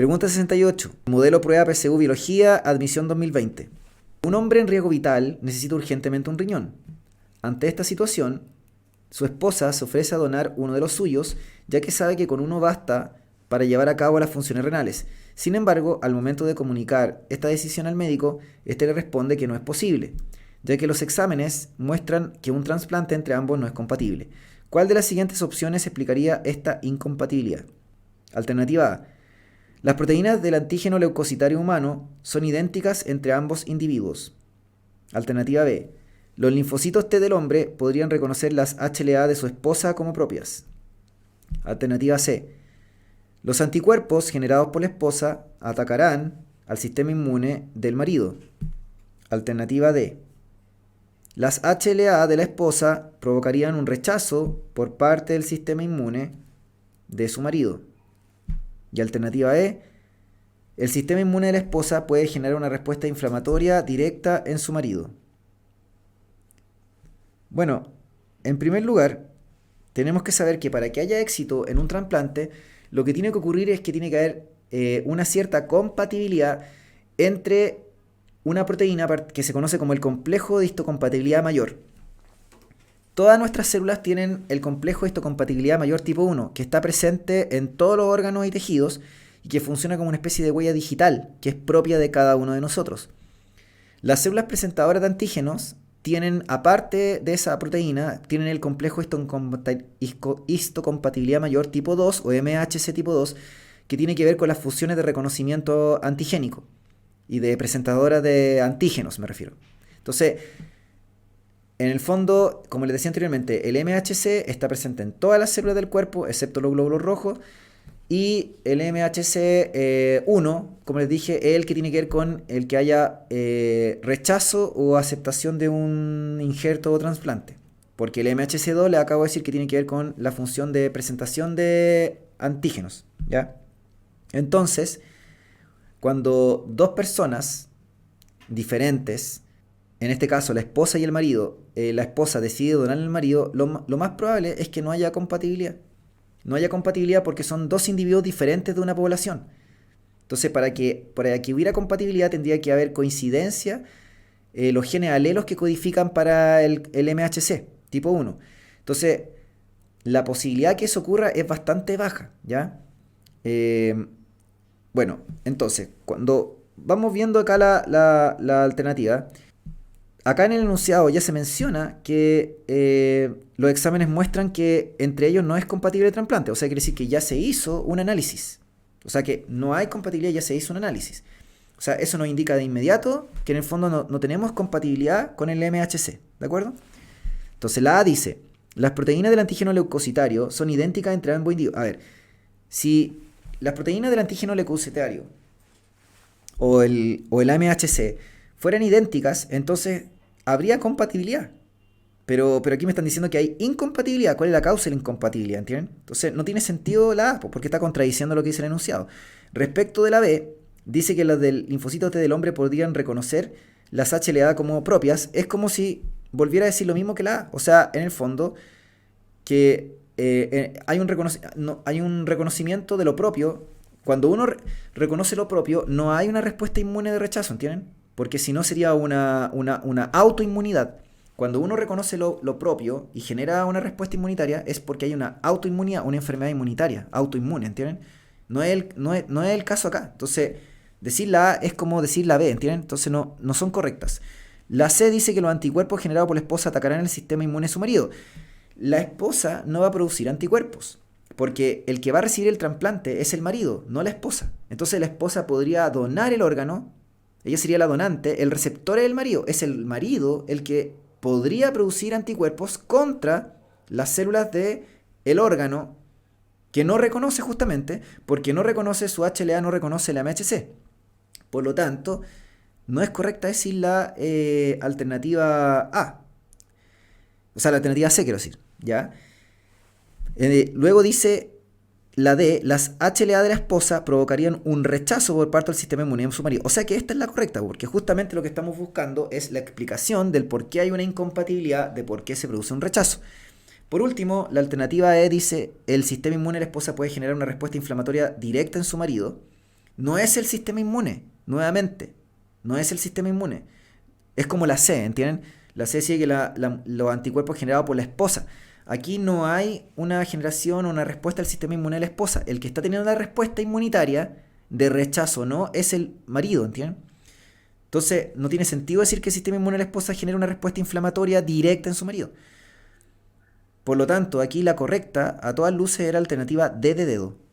Pregunta 68. Modelo prueba PSU Biología, admisión 2020. Un hombre en riesgo vital necesita urgentemente un riñón. Ante esta situación, su esposa se ofrece a donar uno de los suyos, ya que sabe que con uno basta para llevar a cabo las funciones renales. Sin embargo, al momento de comunicar esta decisión al médico, este le responde que no es posible, ya que los exámenes muestran que un trasplante entre ambos no es compatible. ¿Cuál de las siguientes opciones explicaría esta incompatibilidad? Alternativa A. Las proteínas del antígeno leucocitario humano son idénticas entre ambos individuos. Alternativa B. Los linfocitos T del hombre podrían reconocer las HLA de su esposa como propias. Alternativa C. Los anticuerpos generados por la esposa atacarán al sistema inmune del marido. Alternativa D. Las HLA de la esposa provocarían un rechazo por parte del sistema inmune de su marido. Y alternativa E. El sistema inmune de la esposa puede generar una respuesta inflamatoria directa en su marido. Bueno, en primer lugar, tenemos que saber que para que haya éxito en un trasplante, lo que tiene que ocurrir es que tiene que haber una cierta compatibilidad entre una proteína que se conoce como el complejo de histocompatibilidad mayor. Todas nuestras células tienen el complejo de histocompatibilidad mayor tipo 1, que está presente en todos los órganos y tejidos y que funciona como una especie de huella digital que es propia de cada uno de nosotros. Las células presentadoras de antígenos tienen, aparte de esa proteína, tienen el complejo histocompatibilidad mayor tipo 2 o MHC tipo 2, que tiene que ver con las funciones de reconocimiento antigénico y de presentadoras de antígenos, me refiero. Entonces, en el fondo, como les decía anteriormente, el MHC está presente en todas las células del cuerpo, excepto los glóbulos rojos, y el MHC1, como les dije, es el que tiene que ver con el que haya rechazo o aceptación de un injerto o trasplante. Porque el MHC2 le acabo de decir que tiene que ver con la función de presentación de antígenos, ¿ya? Entonces, cuando dos personas diferentes, en este caso la esposa y el marido, la esposa decide donar al marido, lo más probable es que no haya compatibilidad. No haya compatibilidad porque son dos individuos diferentes de una población. Entonces, para que hubiera compatibilidad tendría que haber coincidencia los genes alelos que codifican para el MHC, tipo 1. Entonces, la posibilidad que eso ocurra es bastante baja, ¿ya? Bueno, entonces, cuando vamos viendo acá la alternativa, acá en el enunciado ya se menciona que los exámenes muestran que entre ellos no es compatible el trasplante. O sea, quiere decir que ya se hizo un análisis. O sea, que no hay compatibilidad, ya se hizo un análisis. O sea, eso nos indica de inmediato que en el fondo no tenemos compatibilidad con el MHC. ¿De acuerdo? Entonces la A dice, las proteínas del antígeno leucocitario son idénticas entre ambos individuos. A ver, si las proteínas del antígeno leucocitario o el MHC fueran idénticas, entonces habría compatibilidad. Pero aquí me están diciendo que hay incompatibilidad. ¿Cuál es la causa de la incompatibilidad? ¿Entienden? Entonces no tiene sentido la A, porque está contradiciendo lo que dice el enunciado. Respecto de la B, dice que las del linfocito T del hombre podrían reconocer las HLA como propias. Es como si volviera a decir lo mismo que la A. O sea, en el fondo, que hay un reconocimiento de lo propio. Cuando uno reconoce lo propio, no hay una respuesta inmune de rechazo, ¿entienden? Porque si no sería una autoinmunidad. Cuando uno reconoce lo propio y genera una respuesta inmunitaria es porque hay una autoinmunidad, una enfermedad inmunitaria, autoinmune, ¿entienden? No es el caso acá. Entonces, decir la A es como decir la B, ¿entienden? Entonces no son correctas. La C dice que los anticuerpos generados por la esposa atacarán el sistema inmune de su marido. La esposa no va a producir anticuerpos, porque el que va a recibir el trasplante es el marido, no la esposa. Entonces la esposa podría donar el órgano, ella sería la donante, el receptor es el marido. Es el marido el que podría producir anticuerpos contra las células del órgano que no reconoce justamente, porque no reconoce su HLA, no reconoce la MHC. Por lo tanto, no es correcta decir la alternativa A. O sea, la alternativa C, quiero decir, ¿ya? Luego dice la D, las HLA de la esposa provocarían un rechazo por parte del sistema inmune de su marido. O sea que esta es la correcta, porque justamente lo que estamos buscando es la explicación del por qué hay una incompatibilidad, de por qué se produce un rechazo. Por último, la alternativa E dice, el sistema inmune de la esposa puede generar una respuesta inflamatoria directa en su marido. No es el sistema inmune, nuevamente. No es el sistema inmune. Es como la C, ¿entienden? La C sigue que los anticuerpos generados por la esposa. Aquí no hay una generación o una respuesta al sistema inmune de la esposa. El que está teniendo la respuesta inmunitaria de rechazo no es el marido, ¿entienden? Entonces, no tiene sentido decir que el sistema inmune de la esposa genera una respuesta inflamatoria directa en su marido. Por lo tanto, aquí la correcta, a todas luces, era alternativa D de dedo.